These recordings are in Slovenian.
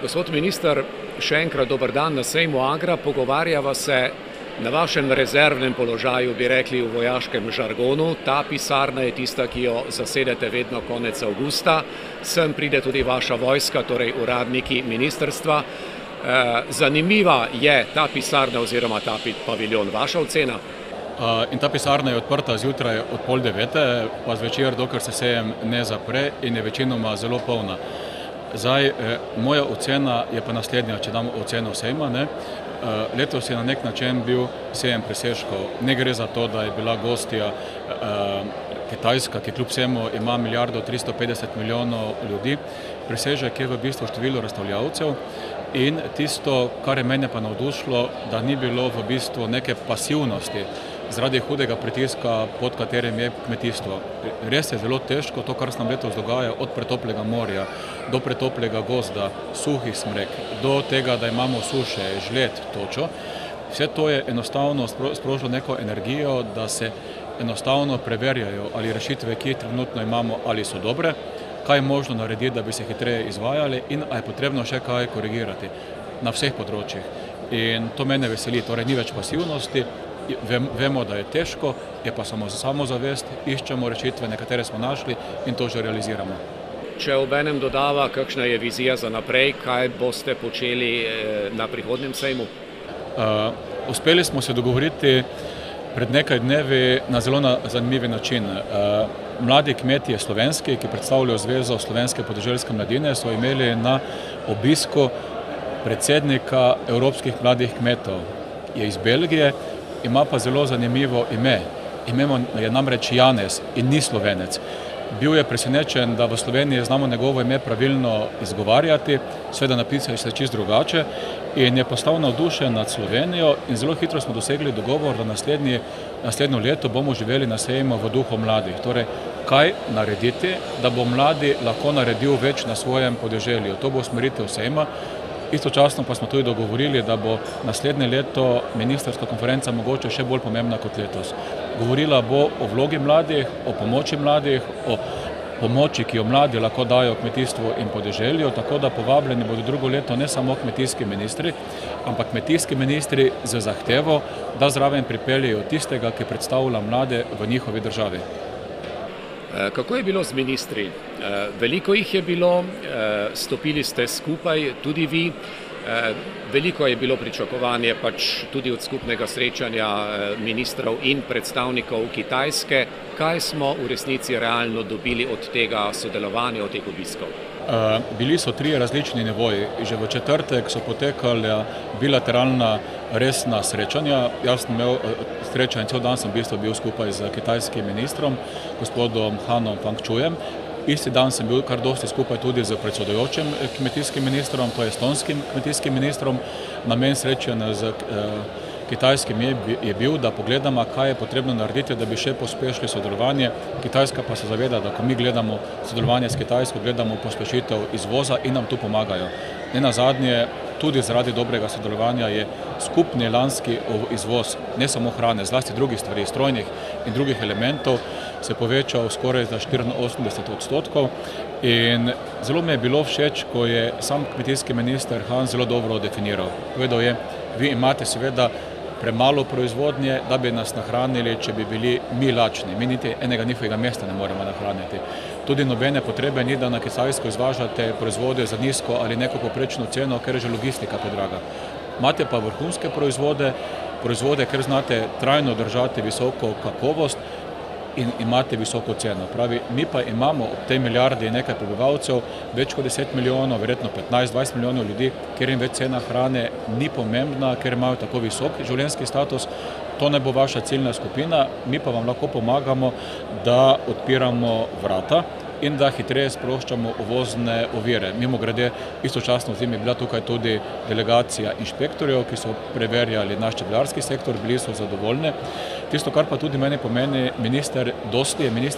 Gospod minister, še enkrat dober dan na sejmu Agra. Pogovarjava se na vašem rezervnem položaju, bi rekli v vojaškem žargonu. Ta pisarna je tista, ki jo zasedete vedno konec avgusta. Sem pride tudi vaša vojska, torej uradniki ministrstva. Zanimiva je ta pisarna oziroma ta paviljon. Vaša ocena? In ta pisarna je odprta zjutraj od 8:30, pa zvečer, dokler se sejem ne zapre in je večinoma zelo polna. Zdaj, moja ocena je pa naslednja, če dam oceno sejma. Letos je na nek način bil sejem presežkov. Ne gre za to, da je bila gostja Kitajska, ki kljub vsemu ima 1,350 milijonov ljudi. Presežek je v bistvu število razstavljavcev in tisto, kar je mene pa navdušilo, da ni bilo v bistvu neke pasivnosti zaradi hudega pritiska, pod katerim je kmetijstvo. Res je zelo težko to, kar se nam letos dogaja, od pretoplega morja do pretoplega gozda, suhih smrek, do tega, da imamo suše, žled, točo. Vse to je enostavno sprožilo neko energijo, da se enostavno preverjajo, ali rešitve, ki trenutno imamo, ali so dobre, kaj je možno narediti, da bi se hitreje izvajali in ali je potrebno še kaj korigirati na vseh področjih. In to mene veseli, torej ni več pasivnosti. Vemo, da je težko, je pa samo samozavest, iščemo rešitve, nekatere smo našli in to že realiziramo. Če obenem dodava, kakšna je vizija za naprej, kaj boste počeli na prihodnjem sejmu? Uspeli smo se dogovoriti pred nekaj dnevi na zelo zanimiv način. Mladi kmetje slovenski, ki predstavljajo Zvezo slovenske podeželske mladine, so imeli na obisku predsednika evropskih mladih kmetov. Je iz Belgije, ima pa zelo zanimivo ime. Ime je namreč Janez in ni Slovenec. Bil je presenečen, da v Sloveniji znamo njegovo ime pravilno izgovarjati, seveda napisali se čisto drugače, in je postal navdušen nad Slovenijo in zelo hitro smo dosegli dogovor, da naslednjo leto bomo živeli na sejmu v duhu mladih. Torej, kaj narediti, da bo mladi lahko naredil več na svojem podeželju. To bo usmeritev sejma. Istočasno pa smo tudi dogovorili, da bo naslednje leto ministrska konferenca mogoče še bolj pomembna kot letos. Govorila bo o vlogi mladih, o pomoči mladih, o pomoči, ki jo mladi lahko dajo kmetijstvu in podeželju, tako da povabljeni bodo drugo leto ne samo kmetijski ministri, ampak kmetijski ministri z zahtevo, da zraven pripeljejo tistega, ki predstavlja mlade v njihovi državi. Kako je bilo z ministri? Veliko jih je bilo, stopili ste skupaj, tudi vi. Veliko je bilo pričakovanje tudi od skupnega srečanja ministrov in predstavnikov Kitajske. Kaj smo v resnici realno dobili od tega sodelovanja, od teh obiskov? Bili so 3 različni nivoji. Že v četrtek so potekala bilateralna resna srečanja. Jaz sem imel srečanje, cel dan sem v bistvu bil skupaj z kitajskim ministrom, gospodom Hanom Fangchujem. Isti dan sem bil kar dosti skupaj tudi z predsedujočim kmetijskim ministrom, to je estonskim kmetijskim ministrom. Namen srečanja z kitajskim je bil, da pogledamo, kaj je potrebno narediti, da bi še pospešili sodelovanje. Kitajska pa se zaveda, da ko mi gledamo sodelovanje s Kitajsko, gledamo pospešitev izvoza in nam tu pomagajo. Nenazadnje, tudi zaradi dobrega sodelovanja je skupni lanski izvoz, ne samo hrane, zlasti drugih stvari, strojnih in drugih elementov, se povečal skoraj za 84%. In zelo mi je bilo všeč, ko je sam kmetijski minister Han zelo dobro definiral. Povedal je, vi imate seveda premalo proizvodnje, da bi nas nahranili, če bi bili mi lačni. Mi niti enega njihovega mesta ne moremo nahraniti. Tudi nobene potrebe ni, da na Kitajsko izvažate proizvode za nizko ali neko povprečno ceno, ker je že logistika predraga. Imate pa vrhunske proizvode, ker znate trajno držati visoko kakovost in imate visoko ceno. Pravi, mi pa imamo ob tej milijardi nekaj prebivalcev, več kot 10 milijonov, verjetno 15-20 milijonov ljudi, ker jim več cena hrane ni pomembna, ker imajo tako visok življenjski status. To ne bo vaša ciljna skupina, mi pa vam lahko pomagamo, da odpiramo vrata in da hitreje sproščamo uvozne ovire. Mimogrede, istočasno z njimi je bila tukaj tudi delegacija inšpektorjev, ki so preverjali naš čebelarski sektor, bili so zadovoljni. Tisto, kar pa tudi meni pomeni, minister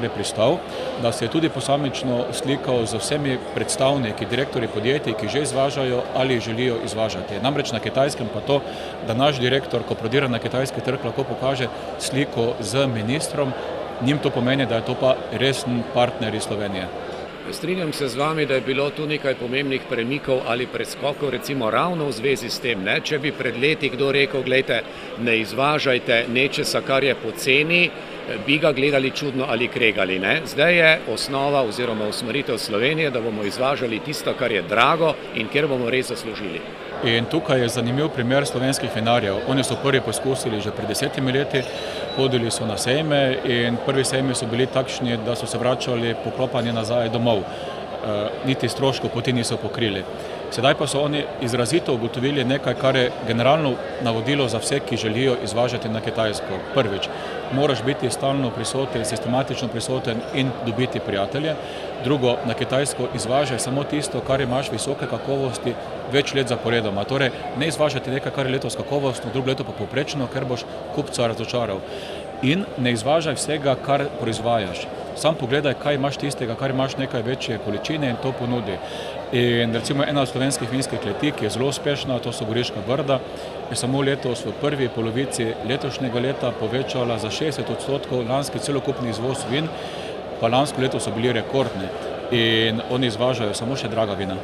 je pristal, da se je tudi posamično slikal z vsemi predstavniki, direktorji podjetij, ki že izvažajo ali želijo izvažati. Namreč na Kitajskem pa to, da naš direktor, ko prodira na kitajski trg, lahko pokaže sliko z ministrom, njim to pomeni, da je to pa resen partner iz Slovenije. Strinjam se z vami, da je bilo tu nekaj pomembnih premikov ali preskokov, recimo ravno v zvezi s tem, ne? Če bi pred leti kdo rekel, glejte, ne izvažajte nečesa, kar je poceni, bi ga gledali čudno ali kregali, ne? Zdaj je osnova oziroma usmeritev Slovenije, da bomo izvažali tisto, kar je drago in kjer bomo res zaslužili. In tukaj je zanimiv primer slovenskih vinarjev. Oni so prvi poskusili že pred 10 leti, hodili so na sejme in prvi sejmi so bili takšni, da so se vračali poklopani nazaj domov. Niti stroškov poti niso pokrili. Sedaj pa so oni izrazito ugotovili nekaj, kar je generalno navodilo za vse, ki želijo izvažati na Kitajsko. Prvič, moraš biti stalno prisoten, sistematično prisoten in dobiti prijatelje. Drugo, na Kitajsko izvažaj samo tisto, kar imaš visoke kakovosti več let zaporedoma. Torej, ne izvažati nekaj, kar je letos kakovostno, drugo leto pa povprečno, ker boš kupca razočaral. In ne izvažaj vsega, kar proizvajaš. Sam pogledaj, kaj imaš tistega, kar imaš nekaj večje količine in to ponudi. In recimo ena od slovenskih vinskih kleti, ki je zelo uspešna, to so Goriška Brda, je samo letos v prvi polovici letošnjega leta povečala za 60% lanski celokupni izvoz vin, pa lansko leto so bili rekordni in oni izvažajo samo še draga vina.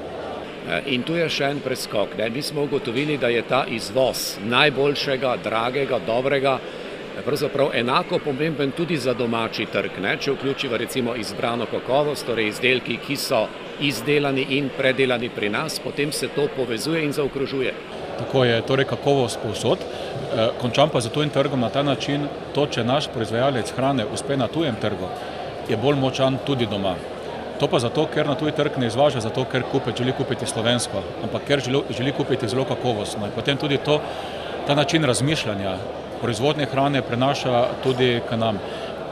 In tu je še en preskok, ne? Mi smo ugotovili, da je ta izvoz najboljšega, dragega, dobrega, pravzaprav enako pomemben tudi za domači trg, ne? Če vključiva recimo izbrano kakovost, torej izdelki, ki so izdelani in predelani pri nas, potem se to povezuje in zaokrožuje. Tako je, torej kakovost povsod. Končam pa za tujim trgom na ta način, to, če naš proizvajalec hrane uspe na tujem trgu, je bolj močan tudi doma. To pa zato, ker na tuji trg ne izvaža, zato ker kupec želi kupiti slovensko, ampak ker želi kupiti zelo kakovostno. In potem tudi ta način razmišljanja proizvodnje hrane prenaša tudi k nam.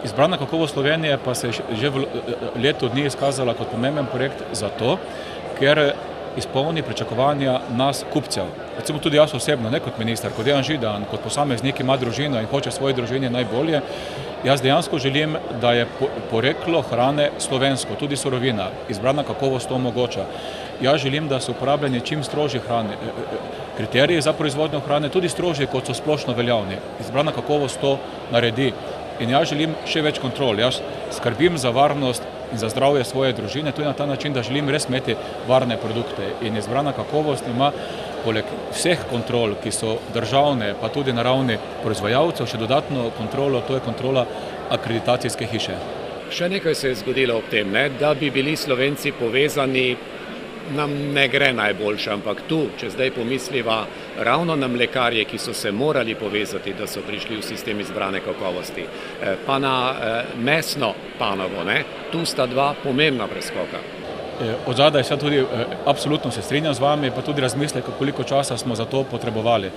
Izbrana kakovost Slovenije pa se je že v letu dni izkazala kot pomemben projekt zato, ker izpolni pričakovanja nas kupcev. Recimo tudi jaz osebno, ne kot minister, kot Dejan Židan, kot posameznik ima družino in hoče svoji družini najbolje. Jaz dejansko želim, da je poreklo hrane slovensko, tudi surovina, izbrana kakovost to omogoča. Jaz želim, da so uporabljeni čim strožji kriteriji za proizvodnjo hrane, tudi strožji, kot so splošno veljavni. Izbrana kakovost to naredi. In jaz želim še več kontrol. Jaz skrbim za varnost in za zdravje svoje družine, tudi na ta način, da želim res imeti varne produkte. In izbrana kakovost ima poleg vseh kontrol, ki so državne, pa tudi na ravni proizvajalcev, še dodatno kontrolo, to je kontrola akreditacijske hiše. Še nekaj se je zgodilo ob tem, ne? Da bi bili Slovenci povezani, nam ne gre najboljše, ampak tu, če zdaj pomisliva ravno na mlekarje, ki so se morali povezati, da so prišli v sistem izbrane kakovosti, pa na mesno panovo, ne? Tu sta dva pomembna preskoka. Od zadaj se tudi absolutno se strinjam z vami, pa tudi razmislek, koliko časa smo za to potrebovali.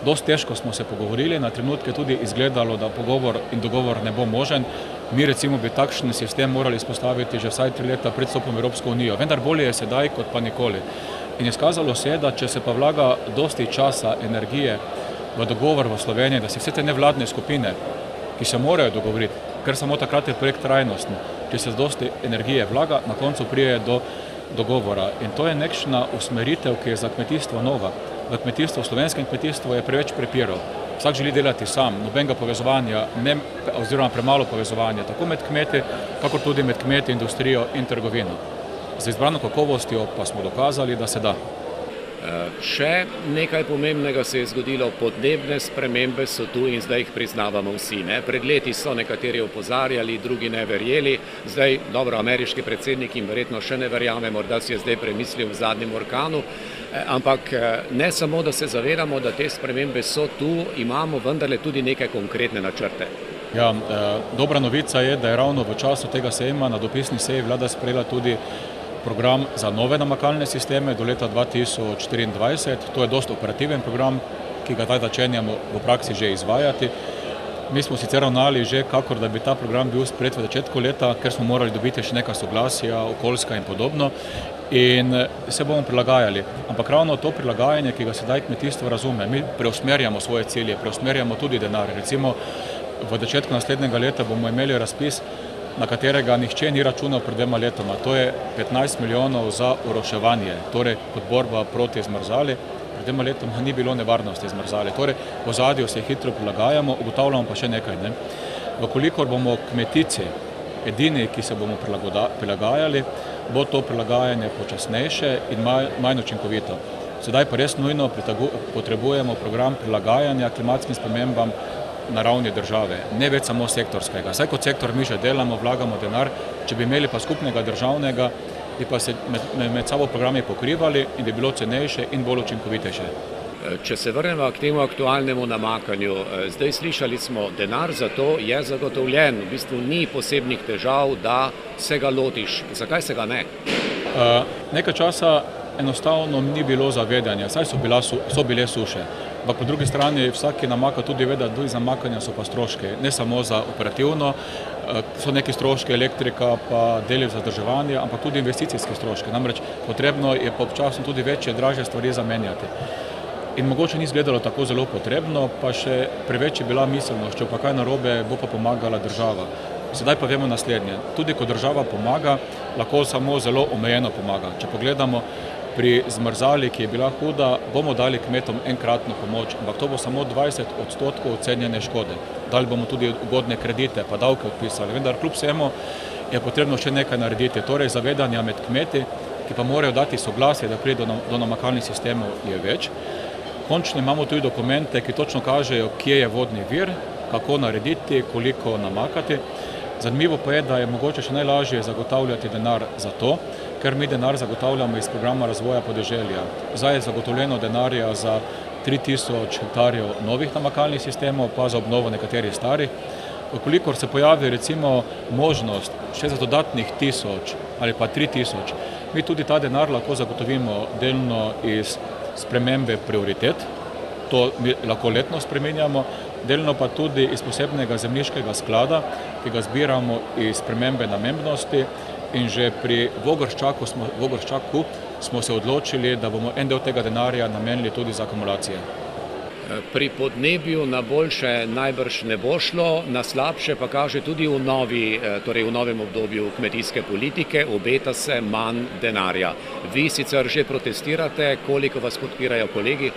Dosti težko smo se pogovorili, na trenutke tudi izgledalo, da pogovor in dogovor ne bo možen. Mi recimo bi takšen sistem morali spostaviti že vsaj 3 leta pred vstopom v Evropsko unijo, vendar bolje je sedaj kot pa nikoli. In izkazalo se je, da če se pa vlaga dosti časa, energije v dogovor v Sloveniji, da se vse te nevladne skupine, ki se morajo dogovoriti, ker samo takrat je projekt trajnostni, če se dosti energije vlaga, na koncu pride do dogovora. In to je nekšna usmeritev, ki je za kmetijstvo nova. V kmetijstvu, v slovenskem kmetijstvu je preveč prepirov. Vsak želi delati sam, nobenega povezovanja, oziroma premalo povezovanja, tako med kmeti, kakor tudi med kmeti, industrijo in trgovino. Z izbrano kakovostjo pa smo dokazali, da se da. Še nekaj pomembnega se je zgodilo, podnebne spremembe so tu in zdaj jih priznavamo vsi, ne? Pred leti so nekateri opozarjali, drugi ne verjeli, zdaj, dobro, ameriški predsednik jim verjetno še ne verjame, morda si je zdaj premislil v zadnjem orkanu, ampak ne samo, da se zavedamo, da te spremembe so tu, imamo vendarle tudi neke konkretne načrte. Ja, dobra novica je, da je ravno v času tega sejma na dopisni seji vlada sprejela tudi program za nove namakalne sisteme do leta 2024. To je dosti operativen program, ki ga zdaj začenjamo v praksi že izvajati. Mi smo sicer ravnali že, kakor da bi ta program bil sprejet v začetku leta, ker smo morali dobiti še neka soglasja, okoljska in podobno, in se bomo prilagajali. Ampak ravno to prilagajanje, ki ga sedaj kmetijstvo razume, mi preusmerjamo svoje cilje, preusmerjamo tudi denar. Recimo v začetku naslednjega leta bomo imeli razpis, na katerega nihče ni računal pred 2 letoma. To je 15 milijonov za oroševanje, torej kot borba proti zmrzali. Pred 2 letoma ni bilo nevarnosti zmrzali. Torej, v ozadju se hitro prilagajamo, ugotavljamo pa še nekaj. Vkolikor bomo kmetici edini, ki se bomo prilagajali, bo to prilagajanje počasnejše in manj učinkovito. Sedaj pa res nujno potrebujemo program prilagajanja klimatskim spremembam na ravni države, ne več samo sektorskega. Saj kot sektor mi že delamo, vlagamo denar, če bi imeli pa skupnega državnega, bi pa se med sabo programi pokrivali in bi bilo cenejše in bolj učinkovitejše. Če se vrnemo k temu aktualnemu namakanju, zdaj slišali smo, denar za to je zagotovljen, v bistvu ni posebnih težav, da se ga lotiš. Zakaj se ga ne? Nekaj časa enostavno ni bilo zavedanja, saj so bile suše. Ampak po drugi strani vsak, ki namaka, tudi ve, da tudi za namakanja so pa stroški, ne samo za operativno, so neki stroški, elektrika, pa deli za vzdrževanje, ampak tudi investicijski stroški. Namreč potrebno je pa občasno tudi večje, dražje stvari zamenjati. In mogoče ni izgledalo tako zelo potrebno, pa še preveč je bila miselnost, če pa kaj narobe, bo pa pomagala država. Sedaj pa vemo naslednje, tudi ko država pomaga, lahko samo zelo omejeno pomaga. Če pogledamo pri zmrzali, ki je bila huda, bomo dali kmetom enkratno pomoč, ampak to bo samo 20% ocenjene škode. Dali bomo tudi ugodne kredite, pa davke odpisali, vendar kljub vsemu je potrebno še nekaj narediti. Torej zavedanja med kmeti, ki pa morajo dati soglasje, da pride do namakalnih sistemov, je več. Končno imamo tudi dokumente, ki točno kažejo, kje je vodni vir, kako narediti, koliko namakati. Zanimivo pa je, da je mogoče še najlažje zagotavljati denar za to, ker mi denar zagotavljamo iz programa razvoja podeželja. Zdaj je zagotovljeno denarja za 3000 hektarjev novih namakalnih sistemov, pa za obnovo nekaterih starih. Kolikor se pojavi recimo možnost še za dodatnih 1000 ali pa 3000, mi tudi ta denar lahko zagotovimo delno iz spremembe prioritet, to mi lahko letno spreminjamo, delno pa tudi iz posebnega zemljiškega sklada, ki ga zbiramo iz spremembe namembnosti in že pri Vogrščaku smo se odločili, da bomo en del tega denarja namenili tudi za akumulacije. Pri podnebju na boljše najbrž ne bo šlo, na slabše pa kaže tudi v novem obdobju kmetijske politike, obeta se manj denarja. Vi sicer že protestirate, koliko vas podpirajo kolegi?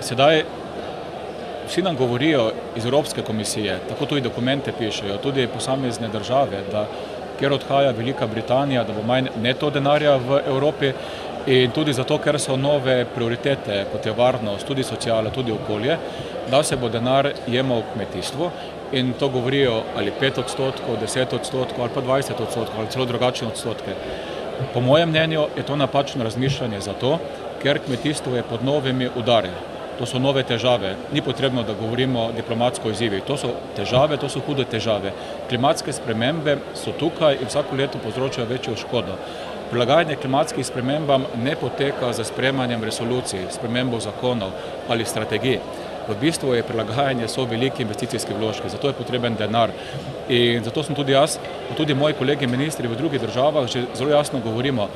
Sedaj vsi nam govorijo iz Evropske komisije, tako tudi dokumente pišejo, tudi posamezne države, da kjer odhaja Velika Britanija, da bo manj neto denarja v Evropi in tudi zato, ker so nove prioritete, kot je varnost, tudi sociala, tudi okolje, da se bo denar jemal v kmetijstvo in to govorijo ali 5%, 10% ali pa 20% ali celo drugačne odstotke. Po mojem mnenju je to napačno razmišljanje zato, ker kmetijstvo je pod novimi udari. To so nove težave. Ni potrebno, da govorimo diplomatsko o izzivih. To so težave, to so hude težave. Klimatske spremembe so tukaj in vsako leto povzročajo večjo škodo. Prilagajanje klimatskih spremembam ne poteka za sprejemanjem resolucij, spremembo zakonov ali strategij. V bistvu je prilagajanje so veliki investicijski vložki, zato je potreben denar. In zato sem tudi jaz, pa tudi moji kolegi ministri v drugih državah že zelo jasno govorimo,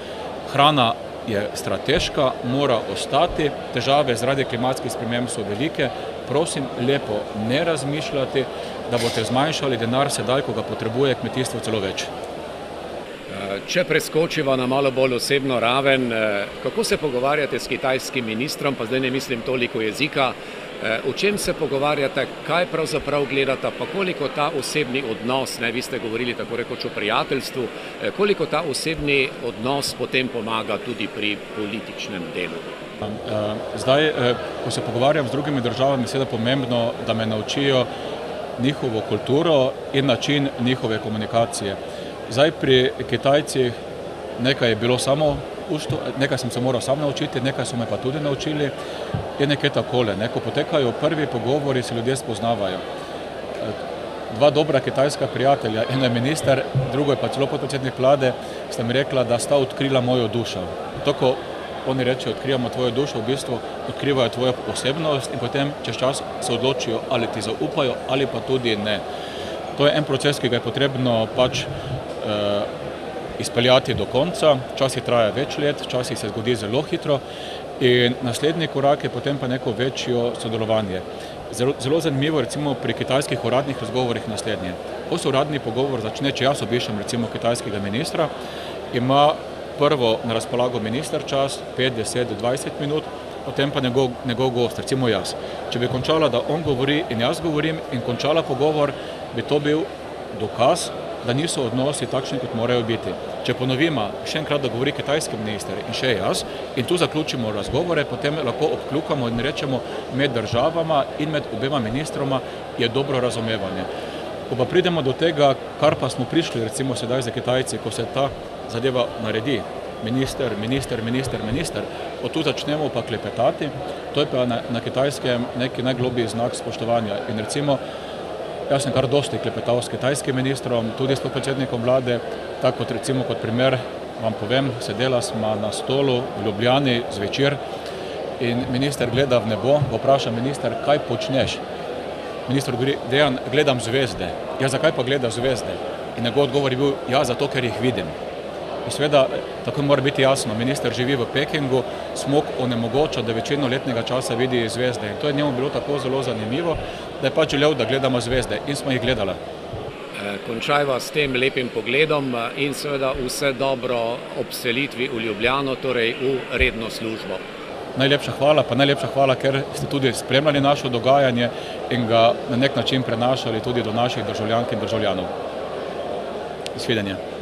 hrana je strateška, mora ostati, težave zaradi klimatskih sprememb so velike. Prosim lepo ne razmišljati, da boste zmanjšali denar sedaj, ko ga potrebuje kmetijstvo celo več. Če preskočiva na malo bolj osebno raven, kako se pogovarjate s kitajskim ministrom, pa zdaj ne mislim toliko jezika, o čem se pogovarjate, kaj pravzaprav gledata, pa koliko ta osebni odnos, vi ste govorili tako rekoč o prijateljstvu, koliko ta osebni odnos potem pomaga tudi pri političnem delu? Zdaj, ko se pogovarjam z drugimi državami, je seveda pomembno, da me naučijo njihovo kulturo in način njihove komunikacije. Zdaj pri Kitajcih nekaj je bilo samo nekaj sem se moral sam naučiti, nekaj so me pa tudi naučili. Je nekaj takole, ko potekajo prvi pogovori, se ljudje spoznavajo. Dva dobra kitajska prijatelja, eno je minister, drugo je pa celo podpredsednik vlade, sta mi rekla, da sta odkrila mojo dušo. Tako oni rečejo, odkrivamo tvojo dušo, v bistvu odkrivajo tvojo osebnost in potem čez čas se odločijo, ali ti zaupajo ali pa tudi ne. To je en proces, ki ga je potrebno izpeljati do konca, včasih traja več let, včasih se zgodi zelo hitro in naslednji korak je potem pa neko večjo sodelovanje. Zelo zanimivo recimo pri kitajskih uradnih razgovorih naslednje. Ko se uradni pogovor začne, če jaz obiščem recimo kitajskega ministra, ima prvo na razpolago minister čas, 5, 10, 20 minut, potem pa njegov gost, recimo jaz. Če bi končala, da on govori in jaz govorim in končala pogovor, bi to bil dokaz, da niso odnosi takšni, kot morajo biti. Če ponovimo, še enkrat, da govori kitajski minister in še jaz, in tu zaključimo razgovore, potem lahko obkljukamo in rečemo, med državama in med obema ministroma je dobro razumevanje. Ko pa pridemo do tega, kar pa smo prišli, recimo sedaj za Kitajci, ko se ta zadeva naredi, minister, od tu začnemo pa klepetati, to je pa na Kitajskem neki najglobji znak spoštovanja. In recimo, jaz sem kar dosti klepetal s kitajskim ministrom, tudi s podpredsednikom vlade, tako kot recimo kot primer vam povem, sedela smo na stolu v Ljubljani zvečer in minister gleda v nebo, vpraša minister, kaj počneš? Minister govori, Dejan, gledam zvezde. Ja, zakaj pa gledaš zvezde? In njegov odgovor je bil, ja, zato ker jih vidim. In seveda, tako mora biti jasno, minister živi v Pekingu, smog onemogoča, da večino letnega časa vidi zvezde. In to je njemu bilo tako zelo zanimivo, da je pač želel, da gledamo zvezde. In smo jih gledali. Končajva s tem lepim pogledom in seveda vse dobro ob selitvi v Ljubljano, torej v redno službo. Najlepša hvala, ker ste tudi spremljali naše dogajanje in ga na nek način prenašali tudi do naših državljank in državljanov. Nasvidenje.